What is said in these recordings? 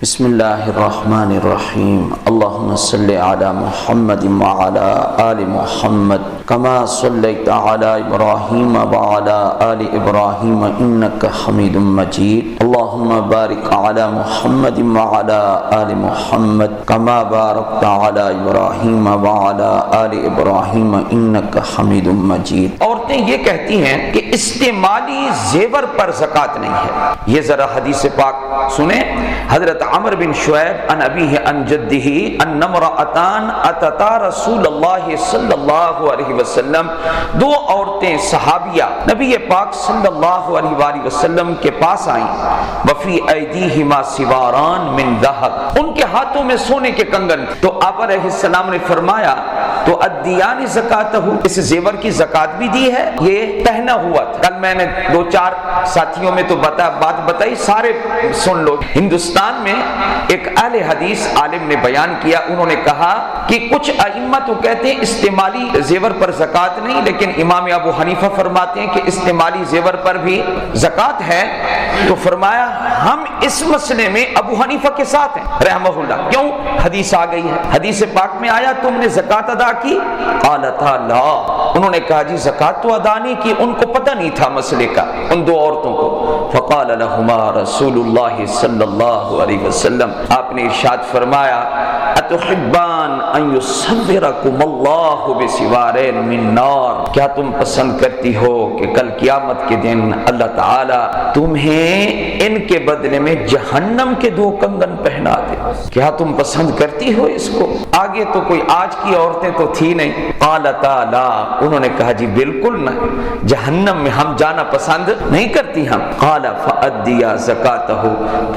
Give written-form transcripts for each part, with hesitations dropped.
بسم اللہ الرحمن الرحیم اللہم صلی علی محمد وعلی آل محمد کما صلیت علی ابراہیم وعلی آل ابراہیم انک حمید مجید اللہم بارک علی محمد وعلی آل محمد کما بارکت علی ابراہیم وعلی آل ابراہیم انک حمید مجید۔ عورتیں یہ کہتی ہیں کہ استعمالی زیور پر زکوٰۃ نہیں ہے۔ یہ ذرا حدیث پاک سنیں۔ حضرت عمر بن شعیب عن ابیہ عن جدہ ان امرأتان اتتا رسول اللہ صلی اللہ علیہ وسلم، دو عورتیں صحابیہ نبی پاک صلی اللہ علیہ وآلہ وسلم کے پاس آئیں، وفی ایدیہما سواران من ذہب، ان کے ہاتھوں میں سونے کے کنگن، تو آپ علیہ السلام نے فرمایا تو ادیان زکاتہ، اس زیور کی زکات بھی دی ہے؟ یہ پہنا ہوا تھا۔ کل میں نے دو چار ساتھیوں میں تو بات بتائی، سارے سن لو۔ ہندوستان میں ایک اہل حدیث عالم نے بیان کیا، انہوں نے کہا کہ کچھ ائمہ تو کہتے ہیں استعمالی زیور پر زکات نہیں، لیکن امام ابو حنیفہ فرماتے ہیں کہ استعمالی زیور پر بھی زکات ہے۔ تو فرمایا ہم اس مسئلے میں ابو حنیفہ کے ساتھ ہیں رحمہ اللہ۔ کیوں؟ حدیث آ گئی ہے، حدیث پاک میں آیا تم نے زکات ادا کی؟ قالتا لا، انہوں نے کہا جی زکات تو ادا نہیں کی، ان کو پتہ نہیں تھا مسئلے کا، ان دو عورتوں کو۔ فقال لهما رسول اللہ صلی اللہ علیہ وسلم، آپ نے ارشاد فرمایا اتحبان ان یصورکم اللہ بسوارین من نار، کیا تم پسند کرتی ہو کہ کل قیامت کے دن اللہ تعالی تمہیں ان کے بدلے میں جہنم کے دو کنگن پہنا دے؟ کیا تم پسند کرتی ہو اس کو؟ آگے تو کوئی آج کی عورتیں تو تھی نہیں۔ قالتا لا، انہوں نے کہا جی بالکل نہ، جہنم میں ہم جانا پسند نہیں کرتی ہم۔ قال فأدیا زکاتہ،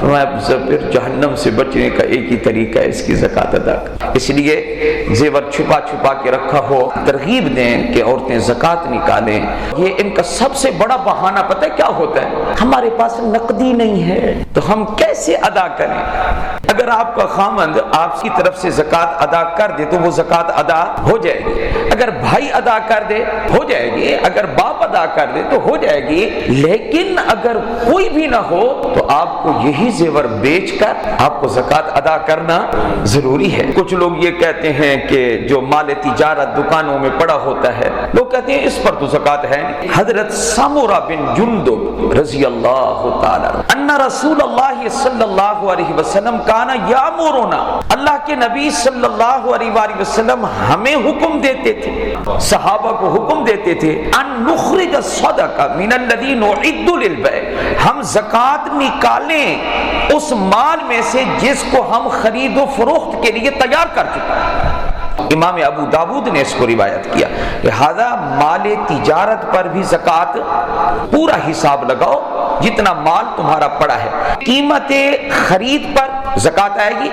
پھر جہنم سے بچنے کا ایک ہی طریقہ ہے، اس کی زکات ادا کر۔ اس لیے زیور چھپا چھپا کے رکھا ہو، ترغیب دیں کہ عورتیں زکات نکالیں۔ یہ ان کا سب سے بڑا بہانہ پتہ ہے کیا ہوتا ہے؟ ہمارے پاس نقدی نہیں ہے تو ہم کیسے ادا کریں؟ اگر آپ کا خامند آپ کی طرف سے زکات ادا کر دے تو وہ زکات ادا ہو جائے گی، اگر بھائی ادا کر دے ہو جائے گی، اگر باپ ادا کر دے تو ہو جائے گی، لیکن اگر کوئی بھی نہ ہو تو آپ کو یہی زیور بیچ کر آپ کو زکات ادا کرنا ضروری ہے۔ کچھ لوگ یہ کہتے ہیں کہ جو مال تجارت دکانوں میں پڑا ہوتا ہے، لوگ کہتے ہیں اس پر تو زکات ہے نہیں۔ حضرت سمرہ بن جندب رضی اللہ تعالی ان رسول اللہ صلی اللہ علیہ وسلم کانا یامرنا، اللہ کے نبی صلی اللہ علیہ وآلہ وسلم ہمیں حکم دیتے تھے، صحابہ کو حکم دیتے تھے ان نخرج الصدقہ من الذی نعد للبیع، ہم زکات نکالیں اس مال میں سے جس کو ہم خرید و فروخت کے لیے تیار کر چکے ہیں۔ امام ابو داود نے اس کو روایت کیا، لہذا مال تجارت پر بھی زکات پورا حساب لگاؤ جتنا مال تمہارا پڑا ہے۔ قیمت خرید پر زکات آئے گی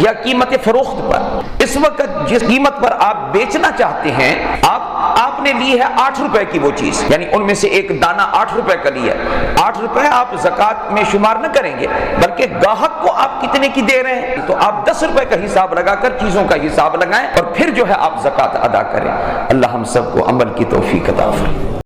یا قیمت فروخت پر؟ اس وقت جس قیمت پر آپ بیچنا چاہتے ہیں، آپ نے لی ہے 8 روپے کی وہ چیز، یعنی ان میں سے ایک دانہ 8 روپے کا لیا، 8 روپے آپ زکات میں شمار نہ کریں گے، بلکہ گاہک کو آپ کتنے کی دے رہے ہیں تو آپ 10 روپے کا حساب لگا کر چیزوں کا حساب لگائیں اور پھر جو ہے آپ زکات ادا کریں۔ اللہ ہم سب کو عمل کی توفیق عطا فرمائے۔